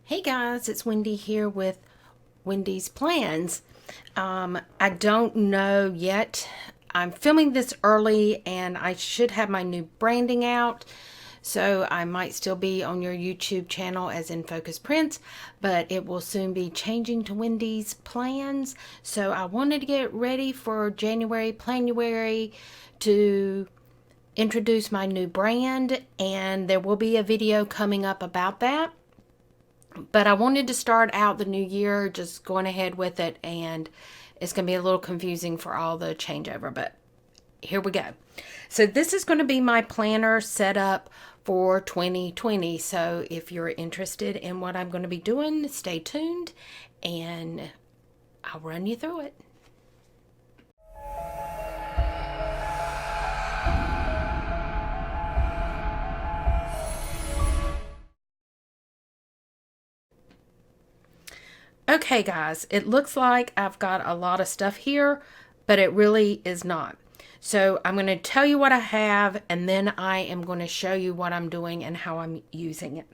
Hey guys, it's Wendy here with Wendy's Plans. I don't know yet. I'm filming this early and I should have my new branding out. So I might still be on your YouTube channel as In Focus Prints, but it will soon be changing to Wendy's Plans. So I wanted to get ready for Planuary to introduce my new brand, and there will be a video coming up about that. But I wanted to start out the new year just going ahead with it, and it's going to be a little confusing for all the changeover, but here we go. So this is going to be my planner set up for 2020. So if you're interested in what I'm going to be doing, stay tuned and I'll run you through it. Okay guys, it looks like I've got a lot of stuff here, but it really is not. So I'm going to tell you what I have, and then I am going to show you what I'm doing and how I'm using it.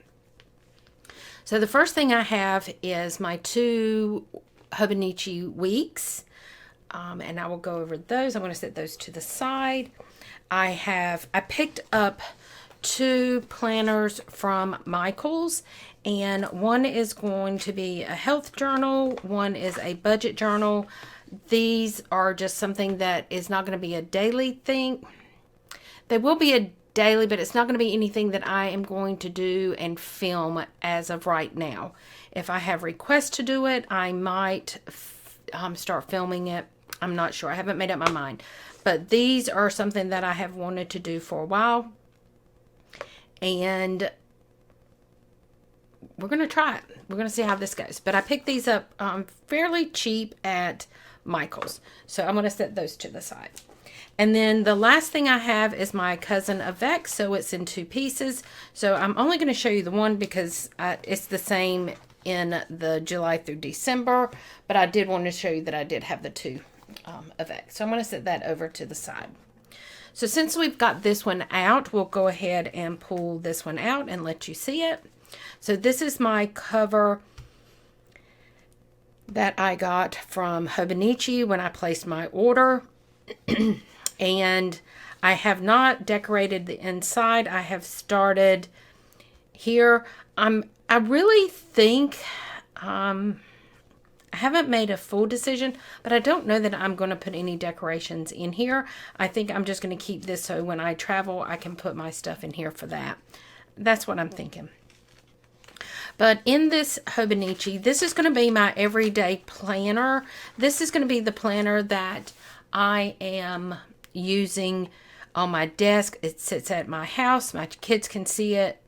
So the first thing I have is my two Hobonichi weeks, and I will go over those. I'm going to set those to the side. I picked up two planners from Michaels, and one is going to be a health journal, one is a budget journal. These are just something that is not going to be a daily thing. They will be a daily, but it's not going to be anything that I am going to do and film as of right now. If I have requests to do it, I might start filming it. I'm not sure. I haven't made up my mind. But these are something that I have wanted to do for a while. And we're going to try it. We're going to see how this goes. But I picked these up fairly cheap at Michaels. So I'm going to set those to the side. And then the last thing I have is my Cousin Avec. So it's in two pieces. So I'm only going to show you the one because it's the same in the July through December. But I did want to show you that I did have the two Avec. So I'm going to set that over to the side. So since we've got this one out, we'll go ahead and pull this one out and let you see it. So this is my cover that I got from Hobonichi when I placed my order. And I have not decorated the inside. I have started here. I really think I haven't made a full decision, but I don't know that I'm going to put any decorations in here. I think I'm just going to keep this so when I travel, I can put my stuff in here for that. That's what I'm thinking. But in this Hobonichi, this is going to be my everyday planner. This is going to be the planner that I am using on my desk. It sits at my house. My kids can see it.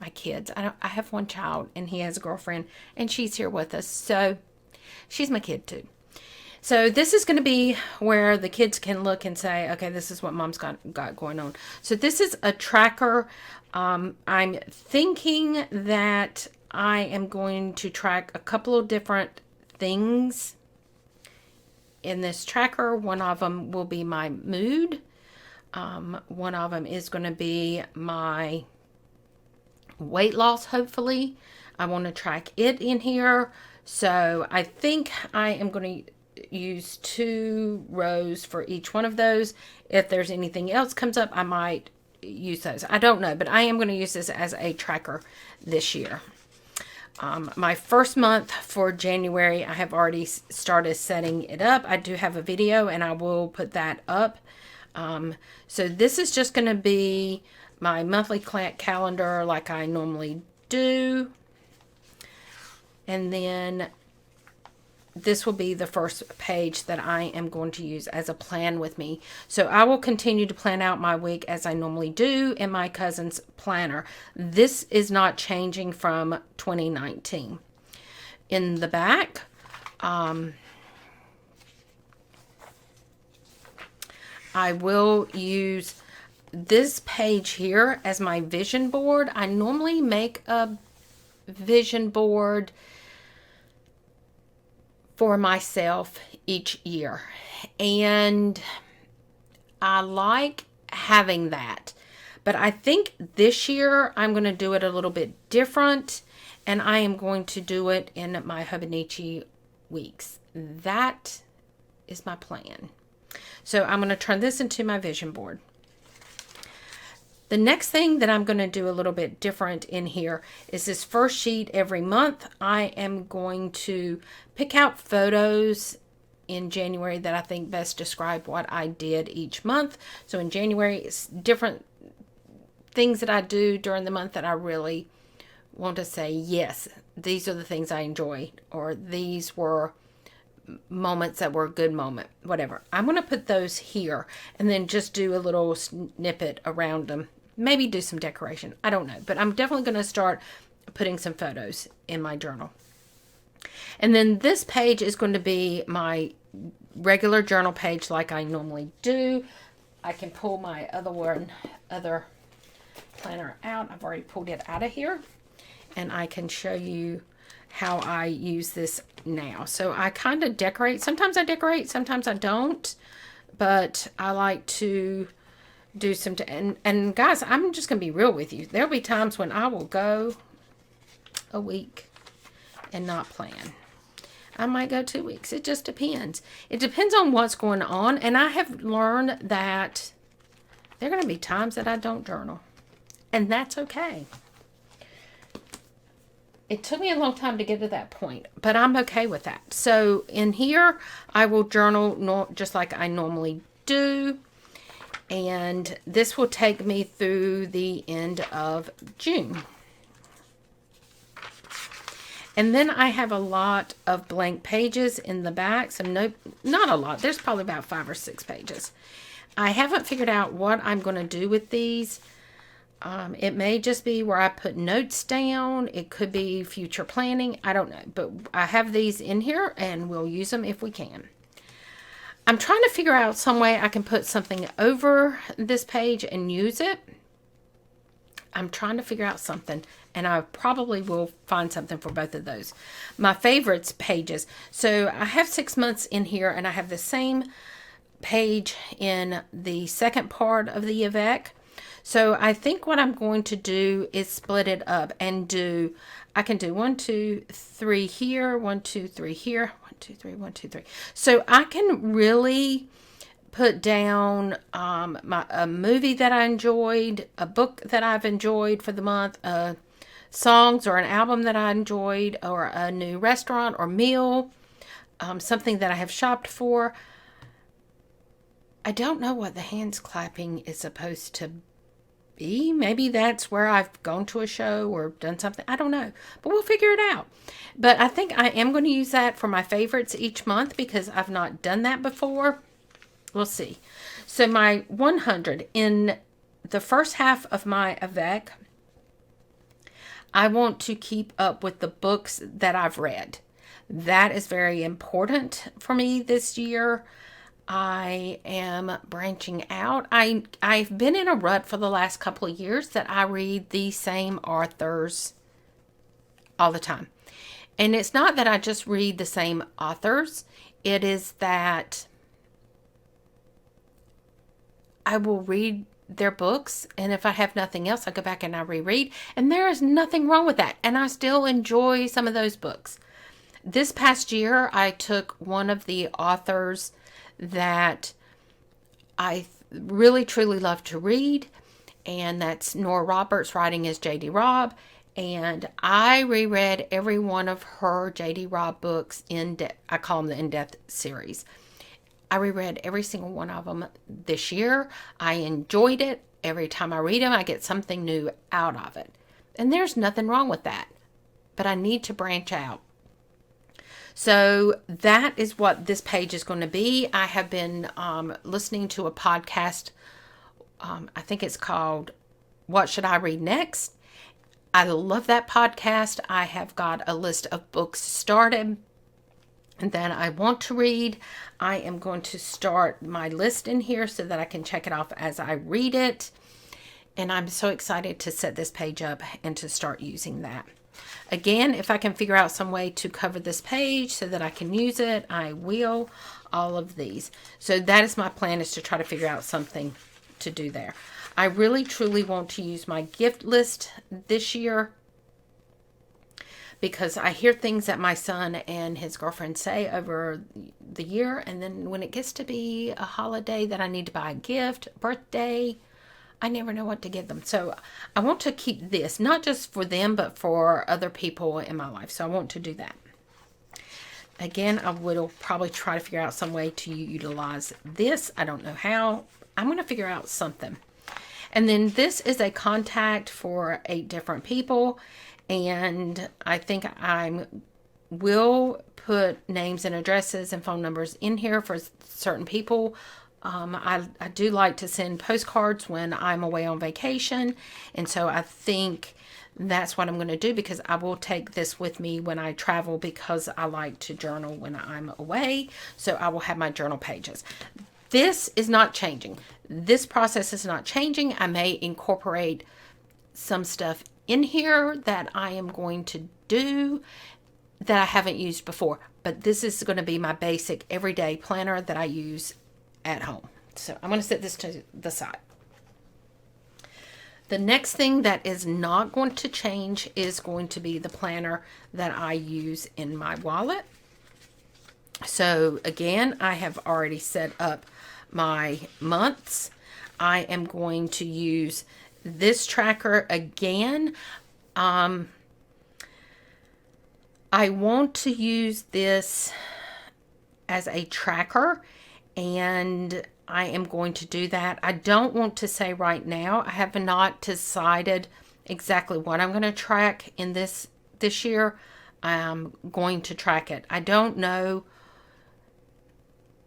My kids. I have one child, and he has a girlfriend, and she's here with us. So she's my kid too. So this is going to be where the kids can look and say, okay, this is what mom's got going on. So this is a tracker. I'm thinking that I am going to track a couple of different things in this tracker. One of them will be my mood. One of them is going to be my weight loss, hopefully. I want to track it in here. So I think I am going to use 2 rows for each one of those. If there's anything else comes up, I might use those. I don't know, but I am going to use this as a tracker this year. My first month for January, I have already started setting it up. I do have a video and I will put that up. So this is just going to be my monthly calendar like I normally do. And then this will be the first page that I am going to use as a plan with me. So I will continue to plan out my week as I normally do in my cousin's planner. This is not changing from 2019. In the back, I will use this page here as my vision board. I normally make a vision board for myself each year, and I like having that, But I think this year I'm going to do it a little bit different, and I am going to do it in my Hobonichi weeks. That is my plan. So I'm going to turn this into my vision board. The next thing that I'm going to do a little bit different in here is this first sheet every month. I am going to pick out photos in January that I think best describe what I did each month. So in January, it's different things that I do during the month that I really want to say, yes, these are the things I enjoyed, or these were moments that were a good moment, whatever. I'm going to put those here and then just do a little snippet around them. Maybe do some decoration. I don't know, but I'm definitely going to start putting some photos in my journal. And then this page is going to be my regular journal page like I normally do. I can pull my other planner out. I've already pulled it out of here, and I can show you how I use this now. So I kind of decorate. Sometimes I decorate, sometimes I don't, but I like to do some, and guys, I'm just going to be real with you. There'll be times when I will go a week and not plan. I might go 2 weeks. It just depends. It depends on what's going on, and I have learned that there are going to be times that I don't journal, and that's okay. It took me a long time to get to that point, but I'm okay with that. So in here, I will journal just like I normally do. And this will take me through the end of June. And then I have a lot of blank pages in the back. So not a lot. There's probably about 5 or 6 pages. I haven't figured out what I'm going to do with these. It may just be where I put notes down. It could be future planning. I don't know. But I have these in here, and we'll use them if we can. I'm trying to figure out some way I can put something over this page and use it. I'm trying to figure out something, and I probably will find something for both of those. My favorites pages. So I have 6 months in here, and I have the same page in the second part of the Avec. So I think what I'm going to do is split it up and I can do 1, 2, 3 here, 1, 2, 3 here, 1, 2, 3, 1, 2, 3. So I can really put down a movie that I enjoyed, a book that I've enjoyed for the month, songs or an album that I enjoyed, or a new restaurant or meal, something that I have shopped for. I don't know what the hands clapping is supposed to be. Maybe that's where I've gone to a show or done something. I don't know, but we'll figure it out. But I think I am going to use that for my favorites each month because I've not done that before. We'll see. So my 100 in the first half of my Avec, I want to keep up with the books that I've read. That is very important for me this year. I am branching out. I've been in a rut for the last couple of years that I read the same authors all the time. And it's not that I just read the same authors. It is that I will read their books, and if I have nothing else, I go back and I reread. And there is nothing wrong with that. And I still enjoy some of those books. This past year, I took one of the authors that I really truly love to read, and that's Nora Roberts, writing as J.D. Robb, and I reread every one of her J.D. Robb books I call them the In-Depth series. I reread every single one of them this year. I enjoyed it. Every time I read them, I get something new out of it, and there's nothing wrong with that, but I need to branch out. So that is what this page is going to be. I have been listening to a podcast. I think it's called What Should I Read Next? I love that podcast. I have got a list of books started and that I want to read. I am going to start my list in here so that I can check it off as I read it. And I'm so excited to set this page up and to start using that. Again, if I can figure out some way to cover this page so that I can use it, I will. All of these. So that is my plan, is to try to figure out something to do there. I really truly want to use my gift list this year, because I hear things that my son and his girlfriend say over the year, and then when it gets to be a holiday that I need to buy a gift, birthday, I never know what to give them. So I want to keep this, not just for them, but for other people in my life. So I want to do that. Again, I will probably try to figure out some way to utilize this. I don't know how. I'm going to figure out something. And then this is a contact for 8 different people. And I think I will put names and addresses and phone numbers in here for certain people. I do like to send postcards when I'm away on vacation. And so I think that's what I'm going to do, because I will take this with me when I travel, because I like to journal when I'm away. So I will have my journal pages. This is not changing. This process is not changing. I may incorporate some stuff in here that I am going to do that I haven't used before. But this is going to be my basic everyday planner that I use at home. So I'm going to set this to the side. The next thing that is not going to change is going to be the planner that I use in my wallet. So again, I have already set up my months. I am going to use this tracker again. I want to use this as a tracker, and I am going to do that. I don't want to say right now. I have not decided exactly what I'm going to track in this year. I'm going to track it. I don't know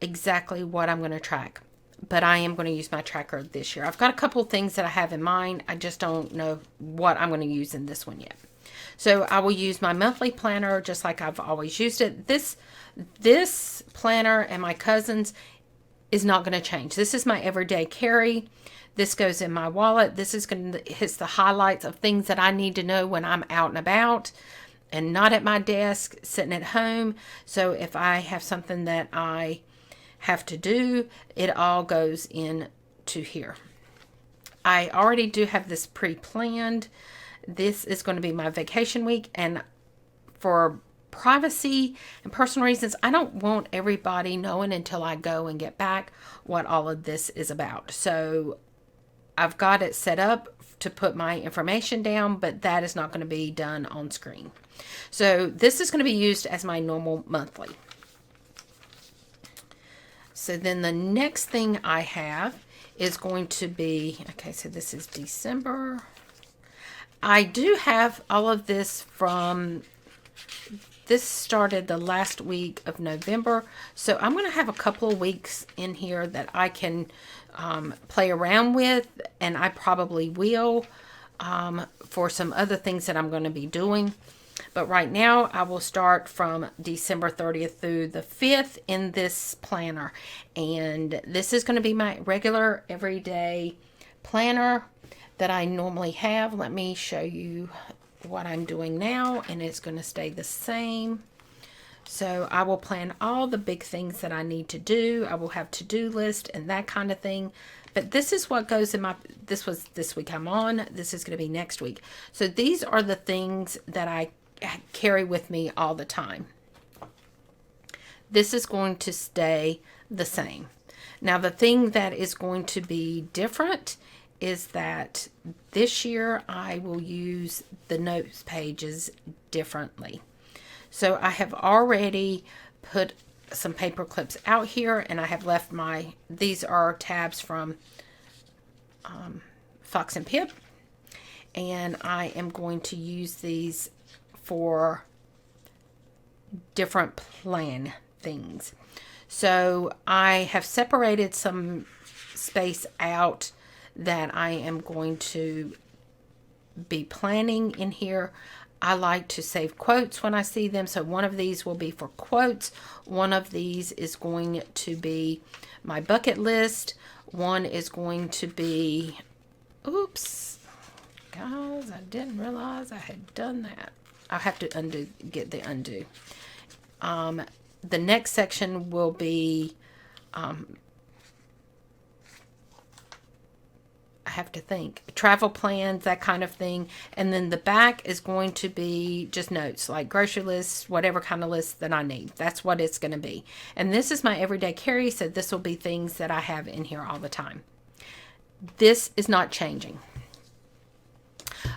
exactly what I'm going to track, but I am going to use my tracker this year. I've got a couple of things that I have in mind. I just don't know what I'm going to use in this one yet. So I will use my monthly planner just like I've always used it. This planner and my cousin's is not going to change. This is my everyday carry. This goes in my wallet. This is going to hit the highlights of things that I need to know when I'm out and about and not at my desk, sitting at home. So if I have something that I have to do, it all goes into here. I already do have this pre-planned. This is going to be my vacation week, and for privacy and personal reasons, I don't want everybody knowing until I go and get back what all of this is about. So I've got it set up to put my information down, but that is not going to be done on screen. So this is going to be used as my normal monthly. So then the next thing I have is going to be, okay, so this is December. I do have all of this from, this started the last week of November. So I'm going to have a couple of weeks in here that I can play around with, and I probably will for some other things that I'm going to be doing. But right now, I will start from December 30th through the 5th in this planner. And this is going to be my regular everyday planner that I normally have. Let me show you what I'm doing now, and it's going to stay the same. So I will plan all the big things that I need to do. I will have to-do list and that kind of thing. But this is what goes in my, this was this week I'm on. This is going to be next week. So these are the things that I carry with me all the time. This is going to stay the same. Now the thing that is going to be different is that this year I will use the notes pages differently. So I have already put some paper clips out here, and I have left my, these are tabs from Fox and Pip, and I am going to use these for different plan things. So I have separated some space out that I am going to be planning in here. I like to save quotes when I see them. So one of these will be for quotes. One of these is going to be my bucket list. One is going to be, oops, guys, I didn't realize I had done that. I'll have to undo, get the undo. The next section will be, I have to think. Travel plans, that kind of thing. And then the back is going to be just notes, like grocery lists, whatever kind of list that I need. That's what it's going to be. And this is my everyday carry, so this will be things that I have in here all the time. This is not changing.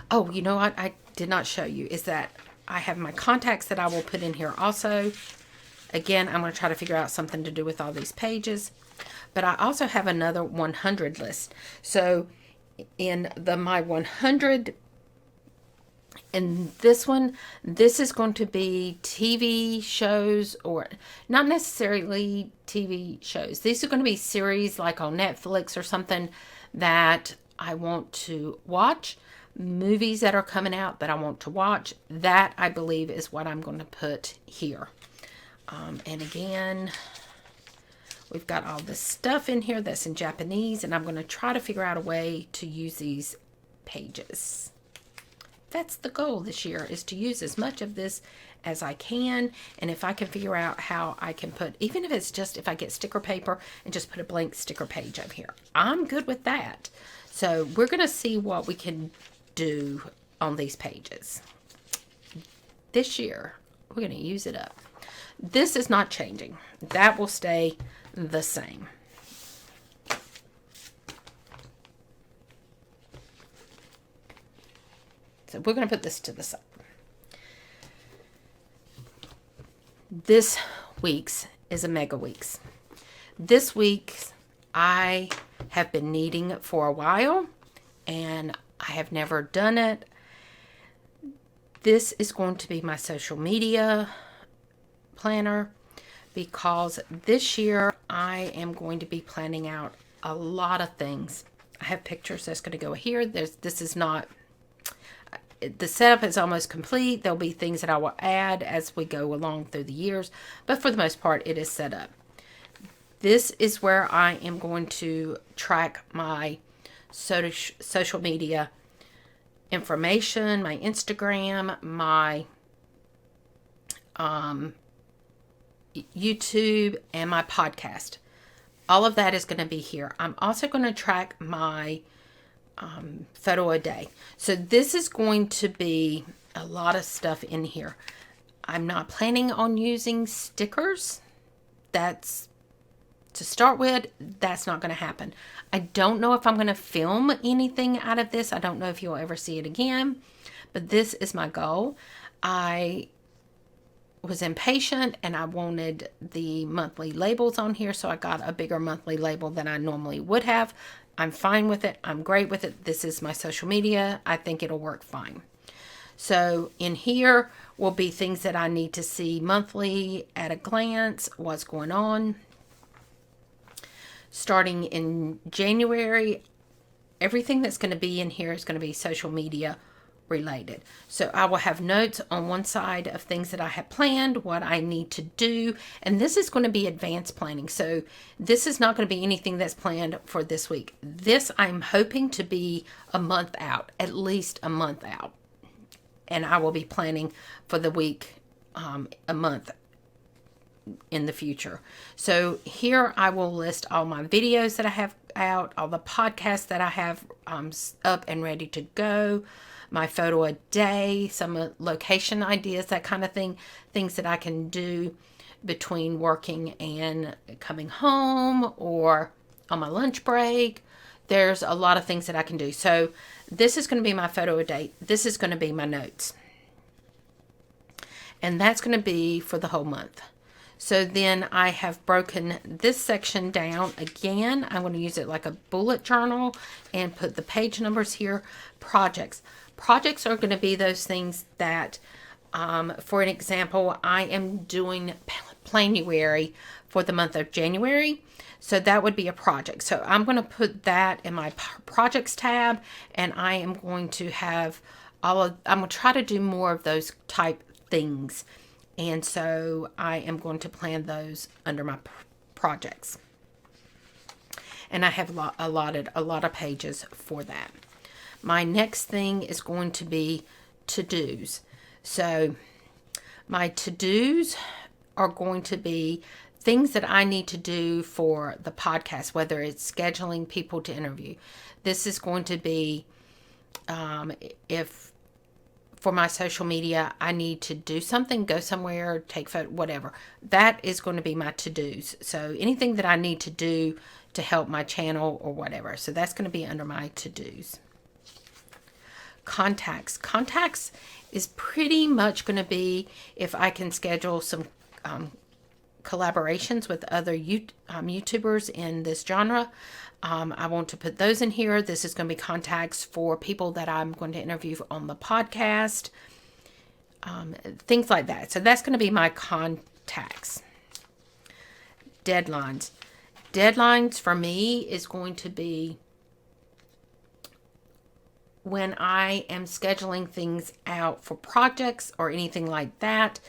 Oh, you know what I did not show you is that I have my contacts that I will put in here also. Again, I'm going to try to figure out something to do with all these pages. But I also have another 100 list. So in my 100, in this one, this is going to be TV shows, or not necessarily TV shows. These are going to be series like on Netflix or something that I want to watch. Movies that are coming out that I want to watch. That, I believe, is what I'm going to put here. And again, we've got all this stuff in here that's in Japanese, and I'm going to try to figure out a way to use these pages. That's the goal this year, is to use as much of this as I can. And if I can figure out how I can put, even if it's just if I get sticker paper and just put a blank sticker page up here, I'm good with that. So we're going to see what we can do on these pages. This year, we're going to use it up. This is not changing. That will stay the same. So we're going to put this to the side. This week's is a mega weeks. This week's I have been needing for a while, and I have never done it. This is going to be my social media planner, because this year I am going to be planning out a lot of things. I have pictures that's going to go here. This is not, the setup is almost complete. There'll be things that I will add as we go along through the years, but for the most part it is set up. This is where I am going to track my social media information, my Instagram, my YouTube, and my podcast. All of that is going to be here. I'm also going to track my photo a day. So this is going to be a lot of stuff in here. I'm not planning on using stickers. That's, to start with, that's not going to happen. I don't know if I'm going to film anything out of this. I don't know if you'll ever see it again, but this is my goal. I was impatient and I wanted the monthly labels on here, so I got a bigger monthly label than I normally would have. I'm fine with it. I'm great with it. This is my social media. I think it'll work fine. So in here will be things that I need to see monthly at a glance, what's going on. Starting in January, everything that's going to be in here is going to be social media related. So I will have notes on one side of things that I have planned, what I need to do, and this is going to be advanced planning. So this is not going to be anything that's planned for this week. This I'm hoping to be a month out, at least a month out, and I will be planning for the week, a month in the future. So here I will list all my videos that I have out, all the podcasts that I have up and ready to go, my photo a day, some location ideas, that kind of thing, things that I can do between working and coming home or on my lunch break. There's a lot of things that I can do. So this is going to be my photo a day. This is going to be my notes. And that's going to be for the whole month. So then I have broken this section down again. I'm going to use it like a bullet journal and put the page numbers here. Projects. Projects are going to be those things that, for an example, I am doing Planuary for the month of January. So that would be a project. So I'm going to put that in my projects tab, and I am going to have I'm going to try to do more of those type things. And so I am going to plan those under my projects. And I have allotted a lot of pages for that. My next thing is going to be to-dos. So my to-dos are going to be things that I need to do for the podcast, whether it's scheduling people to interview. This is going to be, if for my social media, I need to do something, go somewhere, take photo, whatever. That is going to be my to-dos. So anything that I need to do to help my channel or whatever. So that's going to be under my to-dos. Contacts. Contacts is pretty much going to be if I can schedule some collaborations with other YouTubers in this genre. I want to put those in here. This is going to be contacts for people that I'm going to interview on the podcast. Things like that. So that's going to be my contacts. Deadlines. Deadlines for me is going to be when I am scheduling things out for projects or anything like that.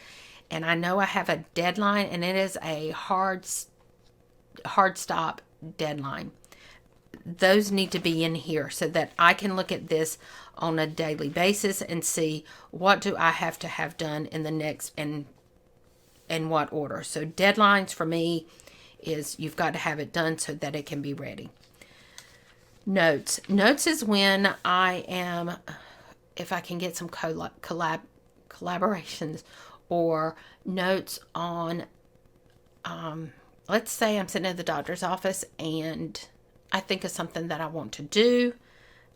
And I know I have a deadline, and it is a hard stop deadline. Those need to be in here so that I can look at this on a daily basis and see what do I have to have done in the next and what order. So deadlines for me is you've got to have it done so that it can be ready. Notes. Notes is when I am, if I can get some collaborations or notes on, let's say I'm sitting at the doctor's office and I think of something that I want to do.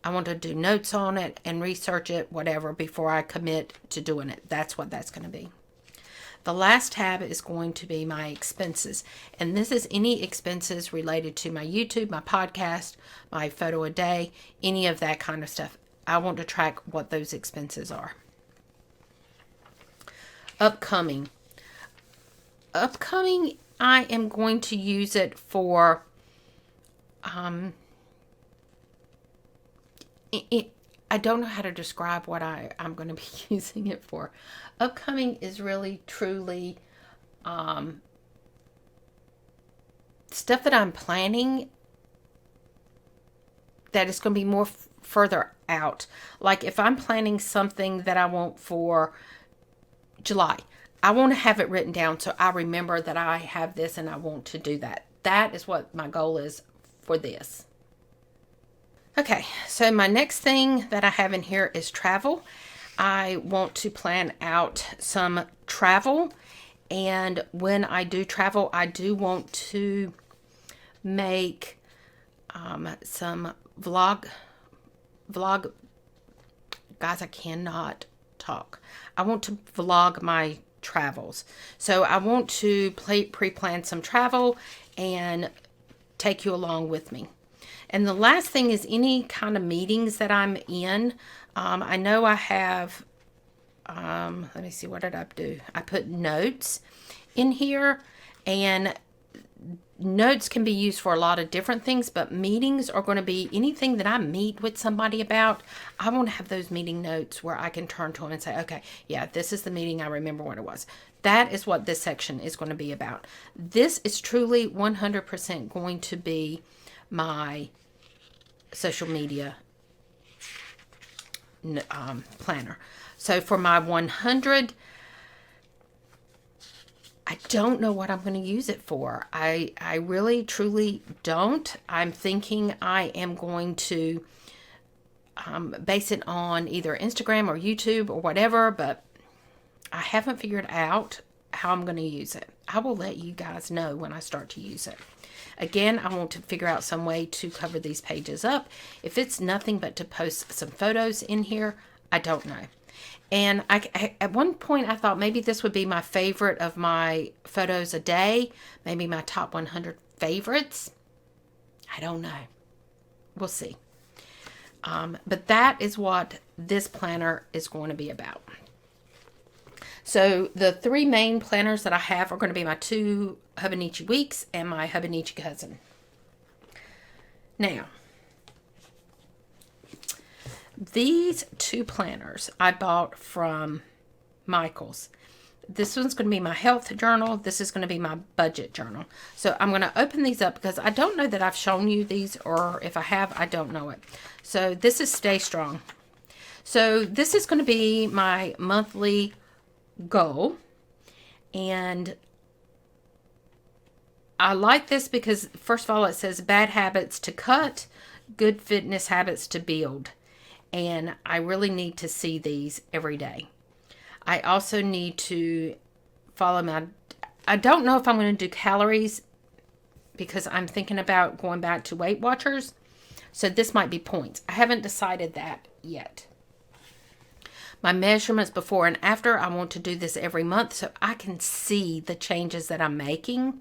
I want to do notes on it and research it, whatever, before I commit to doing it. That's what that's going to be. The last tab is going to be my expenses. And this is any expenses related to my YouTube, my podcast, my photo a day, any of that kind of stuff. I want to track what those expenses are. Upcoming. Upcoming, I am going to use it for I don't know how to describe what I'm going to be using it for. Upcoming is really, truly stuff that I'm planning that is going to be more further out. Like if I'm planning something that I want for July, I want to have it written down so I remember that I have this and I want to do that. That is what my goal is for this. Okay, so my next thing that I have in here is travel. I want to plan out some travel, and when I do travel, I do want to make some vlog. Guys, I cannot talk. I want to vlog my travels. So I want to pre-plan some travel and take you along with me. And the last thing is any kind of meetings that I'm in. I know I have, let me see, what did I do? I put notes in here, and notes can be used for a lot of different things, but meetings are going to be anything that I meet with somebody about. I want to have those meeting notes where I can turn to them and say, okay, yeah, this is the meeting. I remember what it was. That is what this section is going to be about. This is truly 100% going to be my social media planner. So for my 100, I don't know what I'm going to use it for. I really, truly don't. I'm thinking I am going to base it on either Instagram or YouTube or whatever, but I haven't figured out how I'm going to use it. I will let you guys know when I start to use it. Again, I want to figure out some way to cover these pages up. If it's nothing but to post some photos in here, I don't know. And I at one point I thought maybe this would be my favorite of my photos a day, maybe my top 100 favorites. I don't know. We'll see. But that is what this planner is going to be about. So the three main planners that I have are going to be my 2 Hobonichi Weeks and my Hobonichi Cousin. Now, these 2 planners I bought from Michaels. This one's going to be my health journal. This is going to be my budget journal. So I'm going to open these up because I don't know that I've shown you these, or if I have, I don't know it. So this is Stay Strong. So this is going to be my monthly goal, and I like this because, first of all, it says bad habits to cut, good fitness habits to build. And I really need to see these every day. I also need to follow I don't know if I'm going to do calories because I'm thinking about going back to Weight Watchers. So this might be points. I haven't decided that yet. My measurements before and after, I want to do this every month so I can see the changes that I'm making.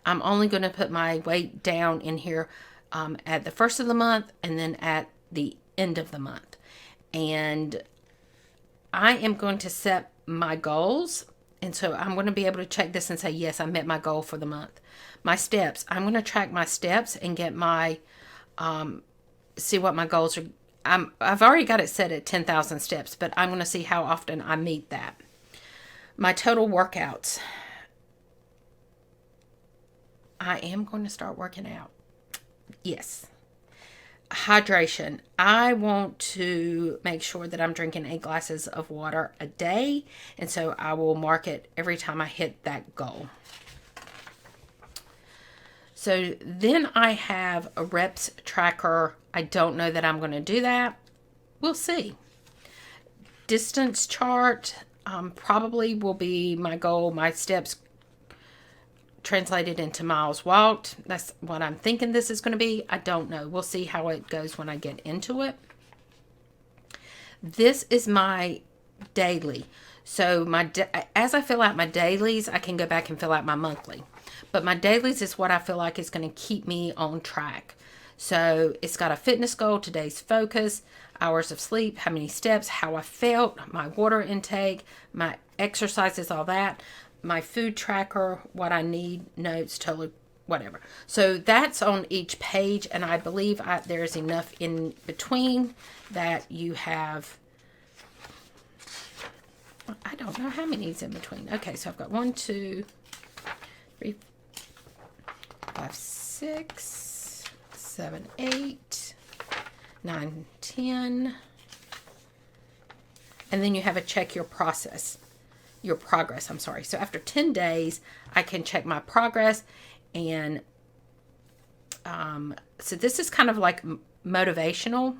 I'm only going to put my weight down in here at the first of the month and then at the end of the month. And I am going to set my goals. And so I'm going to be able to check this and say, yes, I met my goal for the month. My steps, I'm going to track my steps and get my, see what my goals are. I've already got it set at 10,000 steps, but I'm going to see how often I meet that. My total workouts. I am going to start working out. Yes. Hydration. I want to make sure that I'm drinking 8 glasses of water a day. And so I will mark it every time I hit that goal. So then I have a reps tracker. I don't know that I'm going to do that. We'll see. Distance chart probably will be my goal. My steps translated into miles walked. That's what I'm thinking this is going to be. I don't know. We'll see how it goes when I get into it. This is my daily. So as I fill out my dailies, I can go back and fill out my monthly. But my dailies is what I feel like is going to keep me on track. So it's got a fitness goal, today's focus, hours of sleep, how many steps, how I felt, my water intake, my exercises, all that. My food tracker, what I need, notes, totally, whatever. So that's on each page, and I believe there's enough in between that you have. I don't know how many is in between. Okay, so I've got 1, 2, 3, 5, 6, 7, 8, 9, 10. And then you have a check your progress. So after 10 days, I can check my progress. And so this is kind of like motivational.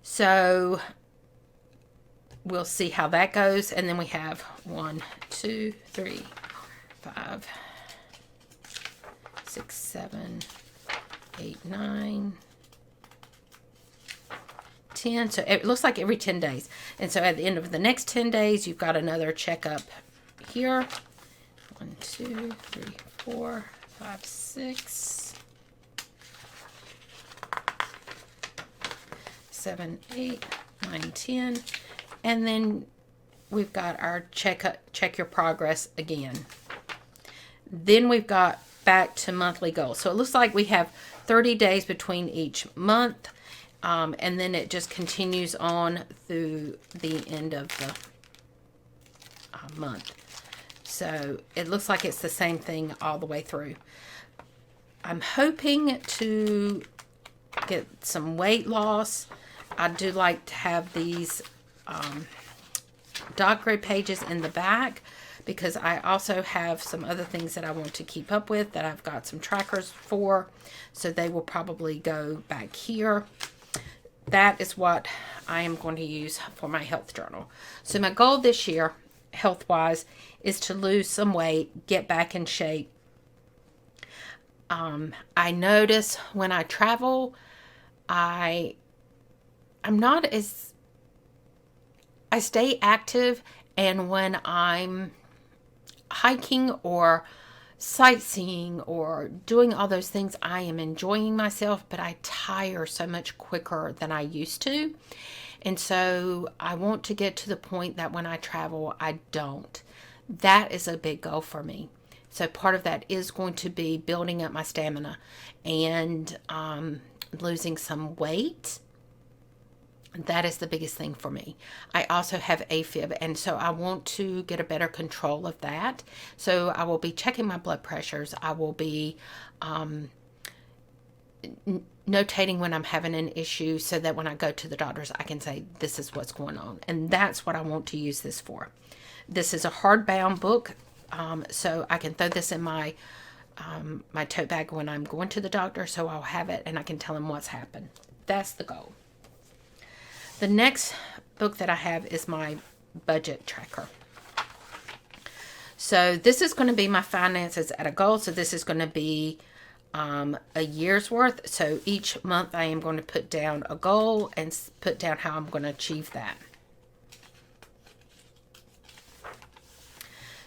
So we'll see how that goes. And then we have 1, 2, 3, 5, 6, 7, 8, 9, 10. So it looks like every 10 days. And so at the end of the next 10 days, you've got another checkup here. 1, 2, 3, 4, 5, 6, 7, 8, 9, 10. And then we've got our check your progress again. Then we've got back to monthly goals. So it looks like we have 30 days between each month. And then it just continues on through the end of the month. So it looks like it's the same thing all the way through. I'm hoping to get some weight loss. I do like to have these dot grid pages in the back because I also have some other things that I want to keep up with that I've got some trackers for. So they will probably go back here. That is what I am going to use for my health journal. So my goal this year, health-wise, is to lose some weight, get back in shape. I notice when I travel, I'm not as, I stay active, and when I'm hiking or sightseeing or doing all those things, I am enjoying myself, but I tire so much quicker than I used to. And so I want to get to the point that when I travel, I don't. That is a big goal for me. So part of that is going to be building up my stamina and losing some weight. That is the biggest thing for me. I also have AFib, and so I want to get a better control of that. So I will be checking my blood pressures. I will be notating when I'm having an issue so that when I go to the doctors, I can say, this is what's going on. And that's what I want to use this for. This is a hardbound book. so I can throw this in my my tote bag when I'm going to the doctor, so I'll have it and I can tell him what's happened. That's the goal. The next book that I have is my budget tracker. So this is going to be my finances at a goal. So this is going to be a year's worth. So each month I am going to put down a goal and put down how I'm going to achieve that.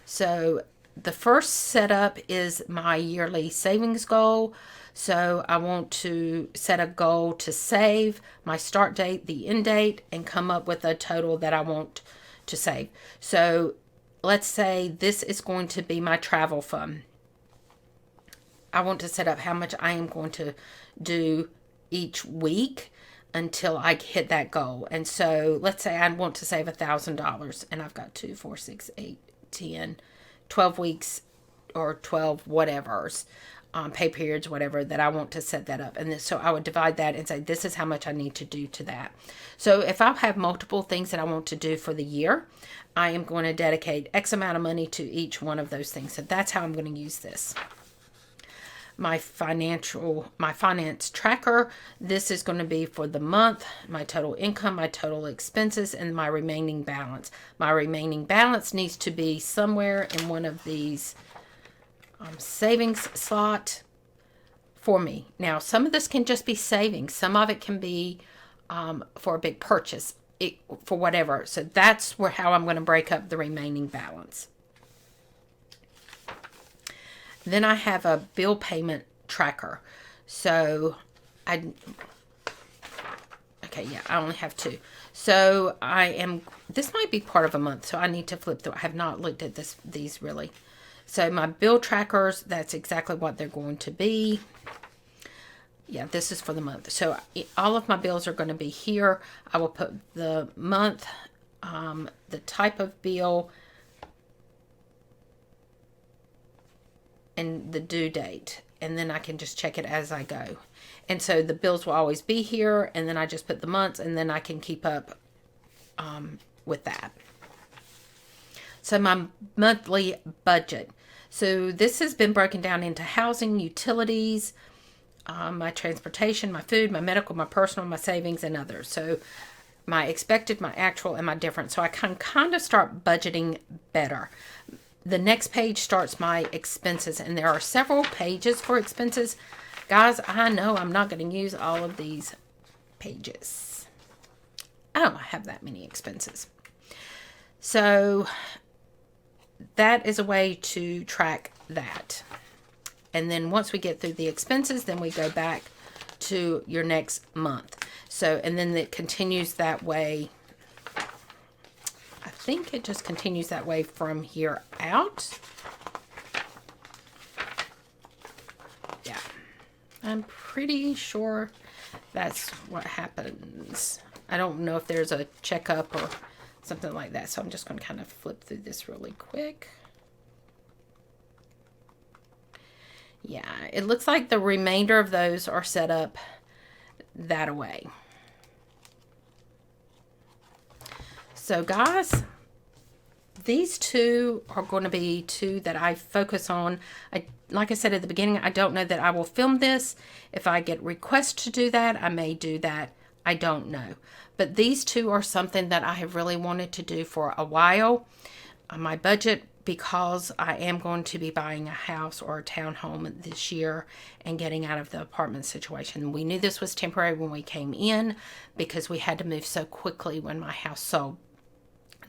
So the first setup is my yearly savings goal. So I want to set a goal to save, my start date, the end date, and come up with a total that I want to save. So let's say this is going to be my travel fund. I want to set up how much I am going to do each week until I hit that goal. And so let's say I want to save $1,000 and I've got 2, 4, 6, 8, 10, 12 weeks or 12 whatevers, pay periods, whatever, that I want to set that up. And then, so I would divide that and say, this is how much I need to do to that. So if I have multiple things that I want to do for the year, I am going to dedicate X amount of money to each one of those things. So that's how I'm going to use this. My finance tracker, this is going to be for the month, my total income, my total expenses, and my remaining balance. My remaining balance needs to be somewhere in one of these savings slot for me. Now, some of this can just be savings. Some of it can be for a big purchase, for whatever. So that's how I'm going to break up the remaining balance. Then I have a bill payment tracker. So I only have 2. So this might be part of a month, so I need to flip through. I have not looked at these really. So my bill trackers, that's exactly what they're going to be. Yeah, this is for the month. So all of my bills are going to be here. I will put the month, the type of bill, and the due date, and then I can just check it as I go. And so the bills will always be here, and then I just put the months, and then I can keep up with that. So my monthly budget. So this has been broken down into housing, utilities, my transportation, my food, my medical, my personal, my savings, and others. So my expected, my actual, and my difference. So I can kind of start budgeting better. The next page starts my expenses, and there are several pages for expenses. Guys, I know I'm not going to use all of these pages. I don't have that many expenses. So that is a way to track that. And then once we get through the expenses, then we go back to your next month. So, and then it continues that way. I think it just continues that way from here out. Yeah, I'm pretty sure that's what happens. I don't know if there's a checkup or something like that, so I'm just going to kind of flip through this really quick. Yeah, it looks like the remainder of those are set up that way. So guys, these 2 are going to be 2 that I focus on. Like I said at the beginning, I don't know that I will film this. If I get requests to do that, I may do that. I don't know. But these 2 are something that I have really wanted to do for a while. My budget, because I am going to be buying a house or a townhome this year and getting out of the apartment situation. We knew this was temporary when we came in because we had to move so quickly when my house sold.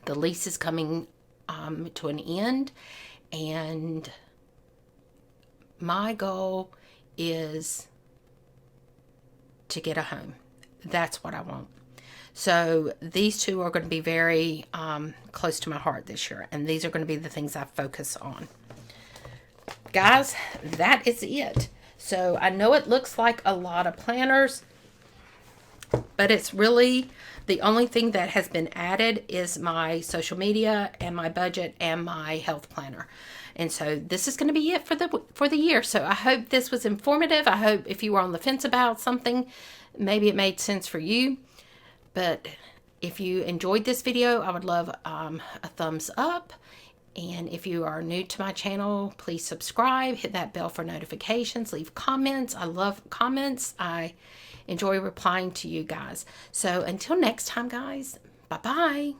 The lease is coming to an end, and my goal is to get a home. That's what I want. So these 2 are going to be very close to my heart this year, and these are going to be the things I focus on. Guys, that is it. So I know it looks like a lot of planners, but it's really the only thing that has been added is my social media and my budget and my health planner. And so this is going to be it for the year. So I hope this was informative. I hope if you were on the fence about something, maybe it made sense for you. But if you enjoyed this video, I would love a thumbs up. And if you are new to my channel, please subscribe, hit that bell for notifications, leave comments. I love comments. I enjoy replying to you guys. So until next time, guys, bye-bye.